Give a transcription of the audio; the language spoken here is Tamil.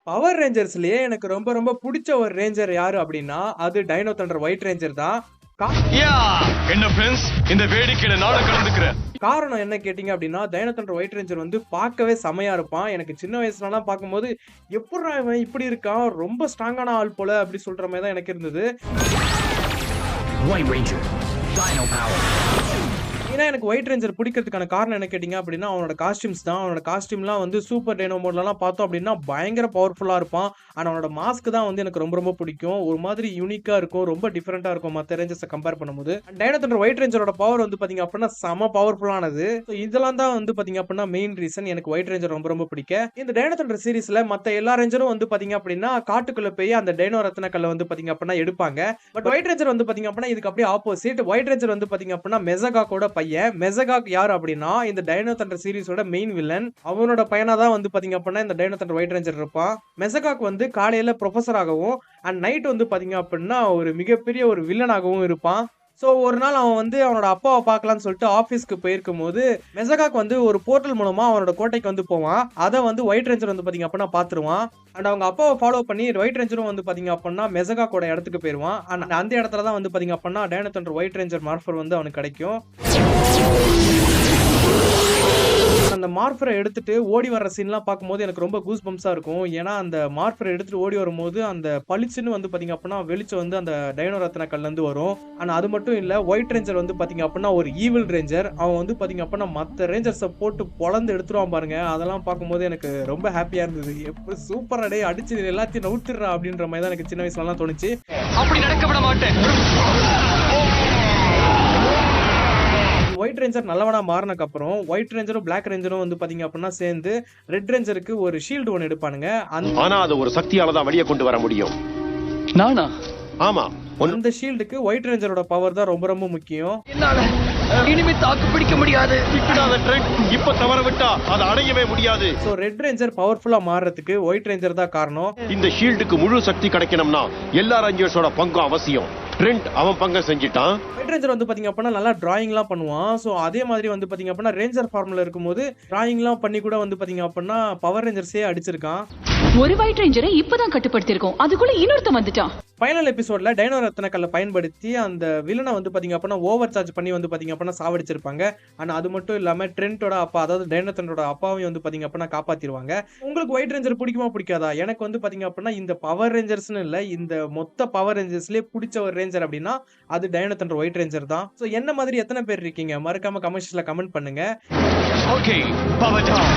பவர் ரேஞ்சர்ஸ்லயே எனக்கு ரொம்ப ரொம்ப பிடிச்ச ஒரு ரேஞ்சர் யாரு அப்படின்னா அது டைனோ தண்டர் ஒயிட் ரேஞ்சர் தான். என்ன ஃப்ரெண்ட்ஸ், இந்த வேடிக்கையில நானும் கலந்துக்கிறேன். காரணம் என்ன கேட்டீங்க அப்படின்னா டைனோ தண்டர் ஒயிட் ரேஞ்சர் வந்து பார்க்கவே செமையா இருப்பான். எனக்கு சின்ன வயசுலலாம் பார்க்கும்போது எப்படிடா இவன் இப்படி இருக்கான், ரொம்ப ஸ்ட்ராங்கான ஆள் போல அப்படி சொல்ற மாதிரி தான் எனக்கு இருந்தது. White Ranger, Dino Power. ஏன்னா எனக்கு ஒயிட் ரேஞ்சர் பிடிக்கிறதுக்கான காரணம் என்ன கேட்டிங்க அப்படின்னா அவனோட காஸ்டியூம்ஸ் தான். அவனோட காஸ்டியூம்லாம் வந்து சூப்பர் டைனோ மோட்லலாம் பார்த்தோம் அப்படின்னா பயங்கர பவர்ஃபுல்லாக இருப்பான். ஆனால் அவனோட மாஸ்க் தான் வந்து எனக்கு ரொம்ப ரொம்ப பிடிக்கும். ஒரு மாதிரி யூனிக்காக இருக்கும், ரொம்ப டிஃப்ரெண்ட்டாக இருக்கும் மற்ற ரேஞ்சர்ஸை கம்பேர் பண்ணும்போது. டைனோ தண்டர் ஒயிட் ரேஞ்சரோட பவர் வந்து பார்த்தீங்க அப்படின்னா செம பவர்ஃபுல்லானது. ஸோ இதெல்லாம் தான் வந்து பார்த்தீங்க அப்படின்னா மெயின் ரீசன் எனக்கு ஒயிட் ரேஞ்சர் ரொம்ப ரொம்ப பிடிக்க. இந்த டைனோ தண்டர் சீரிஸில் மற்ற எல்லா ரேஞ்சரும் வந்து பார்த்தீங்க அப்படின்னா காட்டுக்குள்ளே போய் அந்த டைனோ ரத்ன கல்லை வந்து பார்த்தீங்க அப்படின்னா எடுப்பாங்க. பட் ஒயிட் ரேஞ்சர் வந்து பார்த்தீங்க அப்படின்னா இதுக்கு அப்படியே ஆப்போசிட். ஒயிட் ரேஞ்சர் வந்து பார்த்தீங்க அப்படின்னா மெசகாக்கோட பையன். மெசகாக் யார் அப்படின்னா இந்த டைனோ தண்டர் சீரிஸோட மெயின் வில்லன். அவனோட பையனா தான் வந்து பாத்தீங்க அப்படின்னா இந்த டைனோ தண்டர் ஒயிட் ரேஞ்சர் இருப்பான். மெசகாக் வந்து காலையில ப்ரொஃபசர் ஆகவும் அண்ட் நைட் வந்து பாத்தீங்க அப்படின்னா ஒரு மிகப்பெரிய ஒரு வில்லனாகவும் இருப்பான். ஸோ ஒரு நாள் அவன் வந்து அவனோட அப்பாவை பார்க்கலான்னு சொல்லிட்டு ஆஃபீஸ்க்கு போயிருக்கும் போது மெசகாக் வந்து ஒரு போர்ட்டல் மூலமா அவனோட கோட்டைக்கு வந்து போவான். அதை வந்து ஒயிட் ரேஞ்சர் வந்து பாத்தீங்க அப்படின்னா பாத்துருவான். அண்ட் அவங்க அப்பாவை ஃபாலோ பண்ணி ஒயிட் ரேஞ்சரும் வந்து பாத்தீங்க அப்படின்னா மெசகாக்கோட இடத்துக்கு போயிருவான். அண்ட் அந்த இடத்துல தான் வந்து பாத்தீங்க அப்படின்னா டைனோ தண்டர் ஒயிட் ரேஞ்சர் மார்ஃபர் வந்து அவனுக்கு கிடைக்கும். அந்த மார்ஃபரை எடுத்துட்டு ஓடி வர சீன்லாம் பார்க்கும்போது எனக்கு ரொம்ப கூஸ் பம்ப்ஸா இருக்கும். ஏன்னா அந்த மார்ஃபரை எடுத்துட்டு ஓடி வரும்போது அந்த பளிச்சுன்னு வந்து பாத்தீங்க அப்படின்னா வெளிச்சம் வந்து அந்த டைனோ ரத்ன கல்ல இருந்து வரும். ஆனா அது மட்டும் இல்ல, ஒயிட் ரேஞ்சர் வந்து பாத்தீங்க அப்படின்னா ஒரு ஈவில் ரேஞ்சர். அவன் வந்து பாத்தீங்க அப்படின்னா மத்த ரேஞ்சர்ஸை போட்டு பொளந்து எடுத்துருவான் பாருங்க. அதெல்லாம் பார்க்கும்போது எனக்கு ரொம்ப ஹாப்பியா இருந்தது. எப்படி சூப்பர் அடே அடிச்சு எல்லாத்தையும் நவுத்துறா அப்படின்ற மாதிரி தான் எனக்கு சின்ன வயசுல எல்லாம் தோணுச்சு. அப்படி நடக்க விட மாட்டேன். ஒயிட் ரேஞ்சர் நல்லவனா மாறினக்கு அப்புறம் ஒயிட் ரேஞ்சரும் பிளாக் ரேஞ்சரும் வந்து பாத்தீங்க அப்படின்னா சேர்ந்து ரெட் ரேஞ்சருக்கு ஒரு ஷீல்டு ஒன்னு எடுப்பானுங்க. ஆனா அது ஒரு சக்தியால தான் வெளியே கொண்டு வர முடியும். நானா? ஆமா, அந்த ஷீல்டுக்கு ஒயிட் ரேஞ்சரோட பவர் தான் ரொம்ப ரொம்ப முக்கியம். என்னால இனிமே தாக்கு பிடிக்க முடியாது. இப்ப தவற விட்டா அது அடையவே முடியாது. சோ ரெட் ரேஞ்சர் பவர்ஃபுல்லா மாறதுக்கு ஒயிட் ரேஞ்சர் தான் காரணம். இந்த ஷீல்டுக்கு முழு சக்தி கிடைக்கணும்னா எல்லா ரேஞ்சர்ஸோட பங்கும் அவசியம். ட்ரெண்ட் அவன் பங்க செஞ்சிட்டான். ஒயிட் ரேஞ்சர் வந்து பாத்தீங்க அப்படின்னா நல்லா டிராயிங்லாம் பண்ணுவான். சோ அதே மாதிரி வந்து பாத்தீங்க அப்படின்னா ரேஞ்சர் ஃபார்ம்ல இருக்கும்போது டிராயிங்லாம் பண்ணி கூட வந்து பாத்தீங்க அப்படின்னா பவர் ரேஞ்சர்ஸே அடிச்சிருக்கான். ஒரு ஒயிட் ரேஞ்சரை இப்பதான் கட்டுப்படுத்திருக்கோம், அதுக்குள்ள இன்னொருத்த வந்துட்டான். ஃபைனல் எபிசோட்ல டைனோ ரத்ன கல்லை பயன்படுத்தி அந்த வில்லனை வந்து பாத்தீங்க அப்படின்னா ஓவர் சார்ஜ் பண்ணி வந்து பாத்தீங்க அப்படின்னா சாவடிச்சிருப்பாங்க. ஆனா அது மட்டும் இல்லாம ட்ரெண்டோட அப்பா, அதாவது டைனோ தண்டரோட அப்பாவையும் வந்து பாத்தீங்க அப்படின்னா காப்பாத்திடுவாங்க. உங்களுக்கு ஒயிட் ரேஞ்சர் பிடிக்குமா பிடிக்காதா? எனக்கு வந்து பாத்தீங்க அப்படின்னா இந்த பவர் ரேஞ்சர்ஸ்னு இல்ல, இந்த மொத்த பவர் ரேஞ்சர்ஸ்லயே பிடிச்ச ஒரு ரேஞ்சர் அப்படின்னா அது டைனோ தண்டர் ஒயிட் ரேஞ்சர் தான். சோ என்ன மாதிரி எத்தனை பேர் இருக்கீங்க? மறக்காம கமெண்ட்ஸ்ல கமெண்ட் பண்ணுங்க. Okay, power Don.